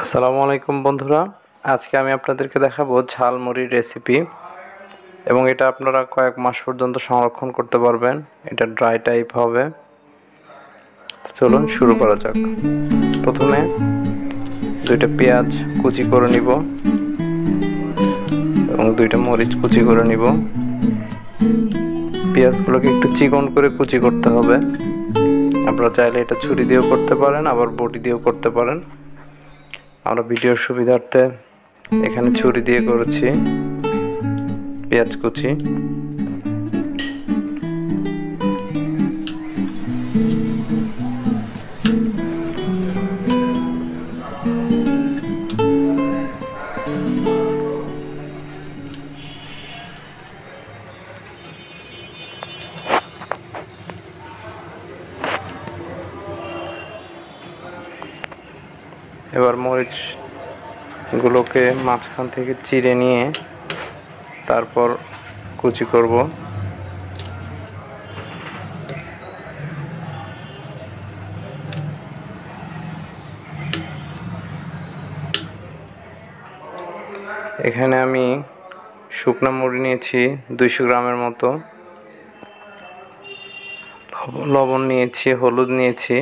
আসসালামু আলাইকুম বন্ধুরা, আজকে আমি আপনাদেরকে দেখাবো ঝালমুড়ির রেসিপি এবং এটা আপনারা কয়েক মাস পর্যন্ত সংরক্ষণ করতে পারবেন। এটা ড্রাই টাইপ হবে। চলুন শুরু করা যাক। প্রথমে দুইটা পেঁয়াজ কুচি করে নিব এবং দুইটা মরিচ কুচি করে নিব। পেঁয়াজগুলোকে একটু চিকন করে কুচি করতে হবে। আপনারা চাইলে এটা ছুরি দিয়েও করতে পারেন, আবার বটি দিয়েও করতে পারেন। আমরা ভিডিওর সুবিধার্থে এখানে ছুরি দিয়ে করেছি পেঁয়াজ কুচি। এবার মরিচগুলোকে মাঝখান থেকে চিড়ে নিয়ে তারপর কুচি করব। এখানে আমি শুকনো মুড়ি নিয়েছি 200 গ্রামের মতো, লবণ নিয়েছি, হলুদ নিয়েছি।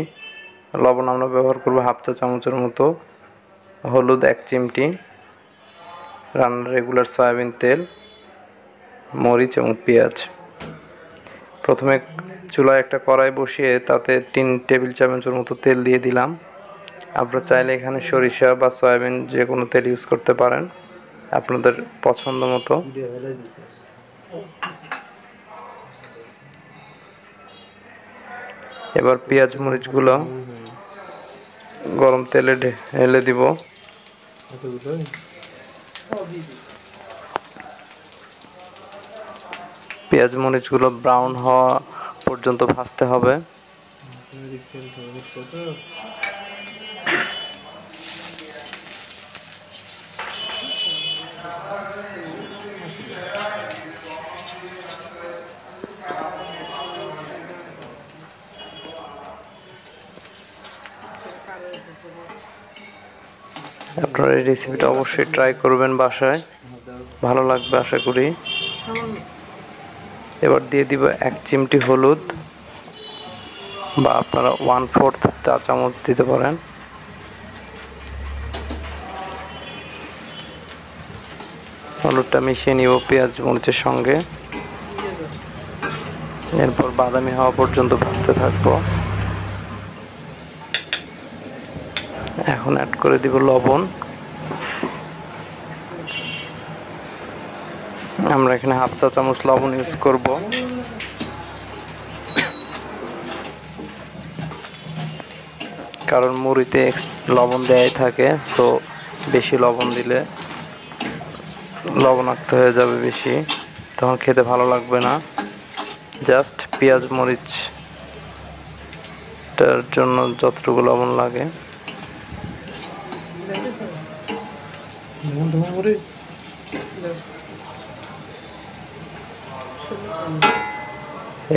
লবণ আমরা ব্যবহার করব হাফ চা চামচের মতো, হলুদ 1 চিমটি, রান্নার রেগুলার সয়াবিন তেল, মরিচ এবং পেঁয়াজ। প্রথমে চুলায় একটা কড়াই বসিয়ে তাতে 3 টেবিল চামচের মতো তেল দিয়ে দিলাম। আপনারা চাইলে এখানে সরিষা বা সয়াবিন যে কোনো তেল ইউজ করতে পারেন আপনাদের পছন্দ মতো। এবার পেঁয়াজ মরিচগুলো গরম তেলে ঢেলে দিব। পেঁয়াজ মরিচগুলো ব্রাউন হওয়া পর্যন্ত ভাজতে হবে। আপনারা এই রেসিপিটা অবশ্যই ট্রাই করবেন বাসায়, ভালো লাগবে আশা করি। এবার দিয়ে দিব 1 চিমটি হলুদ, বা আপনারা 1/4 চা চামচ দিতে পারেন। হলুদটা মিশিয়ে নিব পেঁয়াজ মরিচের সঙ্গে। এরপর বাদামি হওয়া পর্যন্ত ভাজতে থাকবো। এখন অ্যাড করে দিব লবণ। আমরা এখানে হাফ চা চামচ লবণ ইউজ করব। কারণ মুড়িতে লবণ দেয়াই থাকে, সো বেশি লবণ দিলে লবণাক্ত হয়ে যাবে বেশি, তখন খেতে ভালো লাগবে না। জাস্ট পেঁয়াজ মরিচটার জন্য যতটুকু লবণ লাগে।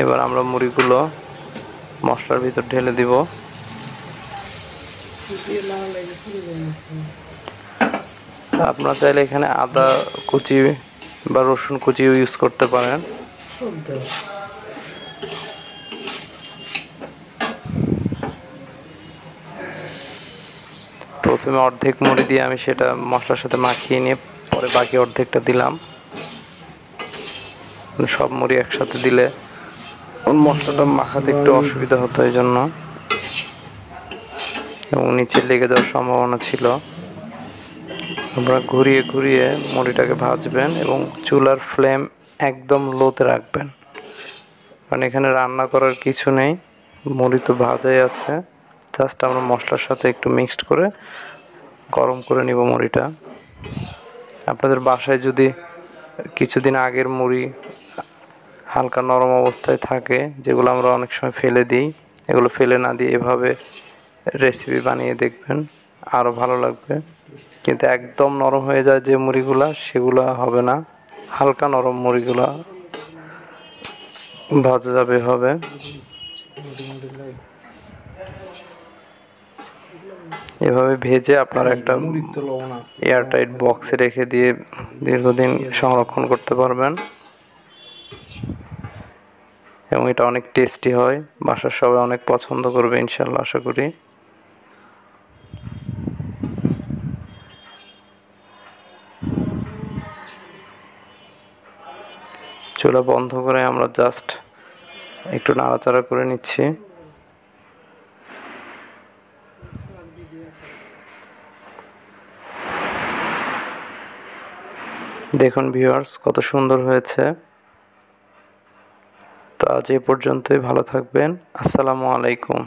এবার আমরা মুড়িগুলো মশলার ভিতর ঢেলে দিব। আপনারা চাইলে এখানে আদা কুচি বা রসুন কুচিও ইউজ করতে পারেন। প্রথমে অর্ধেক মুড়ি দিয়ে আমি সেটা মশলার সাথে মাখিয়ে নিয়ে পরে বাকি অর্ধেকটা দিলাম। সব মুড়ি একসাথে দিলে মশলাটা মাখাতে একটু অসুবিধা হতো, এই জন্য, এবং নিচে লেগে যাওয়ার সম্ভাবনা ছিল। আপনারা ঘুরিয়ে ঘুরিয়ে মুড়িটাকে ভাজবেন এবং চুলার ফ্লেম একদম লোতে রাখবেন, কারণ এখানে রান্না করার কিছু নেই, মুড়ি তো ভাজাই আছে। জাস্ট আমরা মশলার সাথে একটু মিক্সড করে গরম করে নিব মুড়িটা। আপনাদের বাসায় যদি কিছুদিন আগের মুড়ি হালকা নরম অবস্থায় থাকে, যেগুলো আমরা অনেক সময় ফেলে দিই, এগুলো ফেলে না দিয়ে এভাবে রেসিপি বানিয়ে দেখবেন, আরও ভালো লাগবে। কিন্তু একদম নরম হয়ে যায় যে মুড়িগুলা, সেগুলো হবে না। হালকা নরম মুড়িগুলা ভাজা যাবে হবে। এভাবে ভেজে আপনারা একটা এয়ারটাইট বক্সে রেখে দিয়ে দীর্ঘদিন সংরক্ষণ করতে পারবেন এবং এটা অনেক টেস্টি হয়। বাসার সবাই অনেক পছন্দ করবে ইনশাল্লাহ, আশা করি। চুলা বন্ধ করে আমরা জাস্ট একটু নাড়াচাড়া করে নিচ্ছি। দেখুন ভিউয়ার্স, কত সুন্দর হয়েছে। তো আজ এ পর্যন্তই, ভালো থাকবেন। আসসালামু আলাইকুম।